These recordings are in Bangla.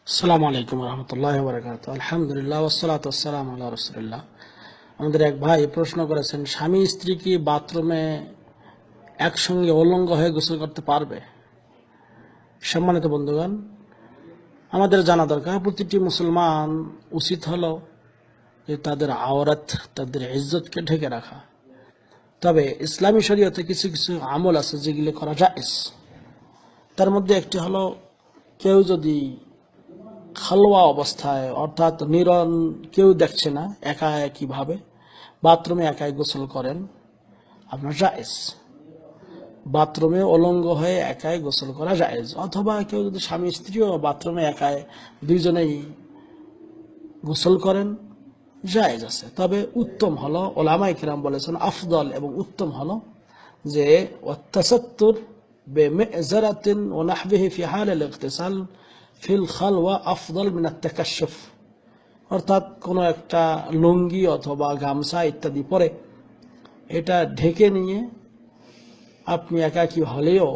আসসালামু আলাইকুম রহমতুল্লাহ বরকাত। আলহামদুলিল্লাহ ওয়াসসালাতু ওয়াসসালামু আলা রাসূলিল্লাহ। আমাদের এক ভাই প্রশ্ন করেছেন, স্বামী স্ত্রী কি বাথরুমে একসঙ্গে উলঙ্গ হয়ে গোসল করতে পারবে? সম্মানিত বন্ধুগণ, আমাদের জানা দরকার প্রতিটি মুসলমান উচিত হলো যে তাদের আওরাত, তাদের ইজ্জতকে ঢেকে রাখা। তবে ইসলামী শরীয়তে কিছু কিছু আমল আছে যেগুলো করা জায়েজ। তার মধ্যে একটি হলো, কেউ যদি খালোয়া অবস্থায় অর্থাৎ কেউ দেখছে না, একা একইভাবে বাথরুমে একাই গোসল করেন, আপনার জায়েজ। বাথরুমে উলঙ্গ হয়ে একাই গোসল করা জায়েজ। অথবা কেউ যদি স্বামী স্ত্রীও বাথরুমে একাই দুইজনেই গোসল করেন, জায়েজ আছে। তবে উত্তম হলো, ওলামায়ে কিরাম বলেছেন আফদল এবং উত্তম হলো যে ওয়াত্তাসাত্তুর বিমিযরাতিন ওয়া নাহবিহি ফি হালিল ইগতিসাল ফিল খালওয়া আফদল মিন আত-তাকাশশুফ। অর্থাৎ কোনো একটা লুঙ্গি অথবা গামছা ইত্যাদি পরে এটা ঢেকে নিয়ে আপনি একাকী হলেও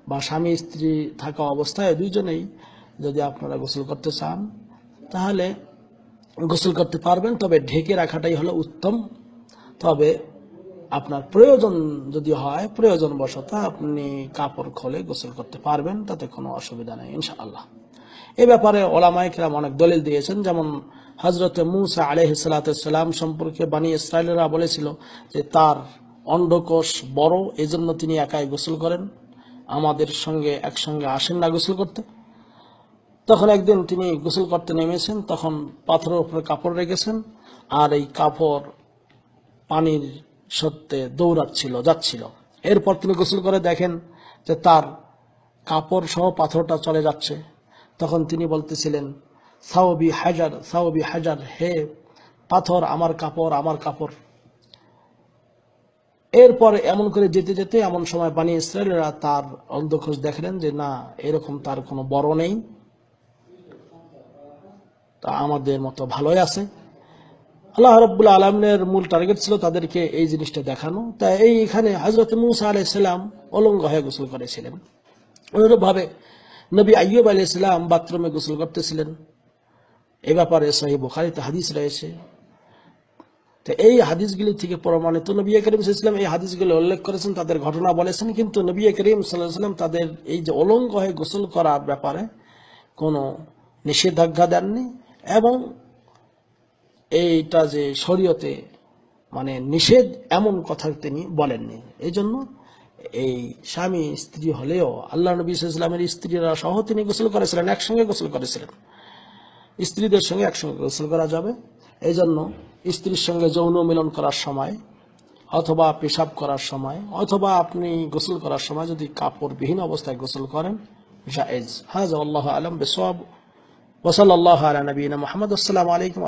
বা স্বামী স্ত্রী থাকা অবস্থায় দুইজনেই যদি আপনারা গোসল করতে চান তাহলে গোসল করতে পারবেন। তবে ঢেকে রাখাটাই হলো উত্তম। তবে আপনার প্রয়োজন যদি হয়, প্রয়োজনবশত আপনি কাপড় খুলে গোসল করতে পারবেন, তাতে কোনো অসুবিধা নেই ইনশাআল্লাহ। এ ব্যাপারে ওলামায়ে কিরাম অনেক দলিল দিয়েছেন। যেমন হযরত মূসা আলাইহিস সালাম সম্পর্কে বনী ইসরাঈলরা বলেছিল যে তার অন্ডকোষ বড়, এজন্য তিনি একাই গোসল করেন, আমাদের সঙ্গে একসঙ্গে আসেন না গোসল করতে। তখন একদিন তিনি গোসল করতে নেমেছেন, তখন পাথরের উপরে কাপড় রেখেছেন, আর এই কাপড় পানির সত্যে যাচ্ছিল। এরপর তিনি গোসল করে দেখেন যে তার কাপড় সহ পাথরটা চলে যাচ্ছে। তখন তিনি বলতেছিলেন, সাওবি হাজার, সাওবি হাজার, হে পাথর আমার কাপড়, আমার কাপড়। এরপর এমন করে যেতে যেতে এমন সময় বনী ইসরাঈলরা তার অন্ধকোষ দেখলেন যে না, এরকম তার কোনো বড় নেই, তা আমাদের মতো ভালোই আছে। আল্লাহ রাব্বুল আলামিনের মূল টার্গেট ছিল তাদেরকে এই জিনিসটা দেখানো। তাই এইখানে হযরত মূসা আলাইহিস সালাম উলঙ্গ হয়ে গোসল করেছিলেন। অনুরূপভাবে নবী আইয়ুব আলাইহিস সালাম বাথরুমে গোসল করতেছিলেন। এই ব্যাপারে সহিহ বুখারীতে হাদিস রয়েছে। তো এই হাদিসগুলি থেকে প্রমাণিত, নবী করিম সাল্লাল্লাহু আলাইহি ওয়াসাল্লাম এই হাদিসগুলো উল্লেখ করেছেন, তাদের ঘটনা বলেছেন। কিন্তু নবী করিম সাল্লাল্লাহু আলাইহি ওয়াসাল্লাম তাদের এই যে উলঙ্গ হয়ে গোসল করার ব্যাপারে কোনো নিষেধাজ্ঞা দেননি, এবং এইটা যে শরীয়তে মানে নিষেধ এমন কথা তিনি বলেননি। এই জন্য এই স্বামী স্ত্রী হলেও আল্লাহ নবী সাল্লাল্লাহু আলাইহি ওয়াসাল্লামের স্ত্রীরা সহ তিনি গোসল করেছিলেন, একসঙ্গে গোসল করেছিলেন। স্ত্রীদের সঙ্গে একসঙ্গে গোসল করা যাবে। এই জন্য স্ত্রীর সঙ্গে যৌন মিলন করার সময় অথবা পেশাব করার সময় অথবা আপনি গোসল করার সময় যদি কাপড়বিহীন অবস্থায় গোসল করেন, জায়েজ। হাযা আল্লাহু আ'লাম বিসওয়াব। ওয়া সাল্লাল্লাহু আলা নবিয়িনা মুহাম্মদ। আসসালামু আলাইকুম।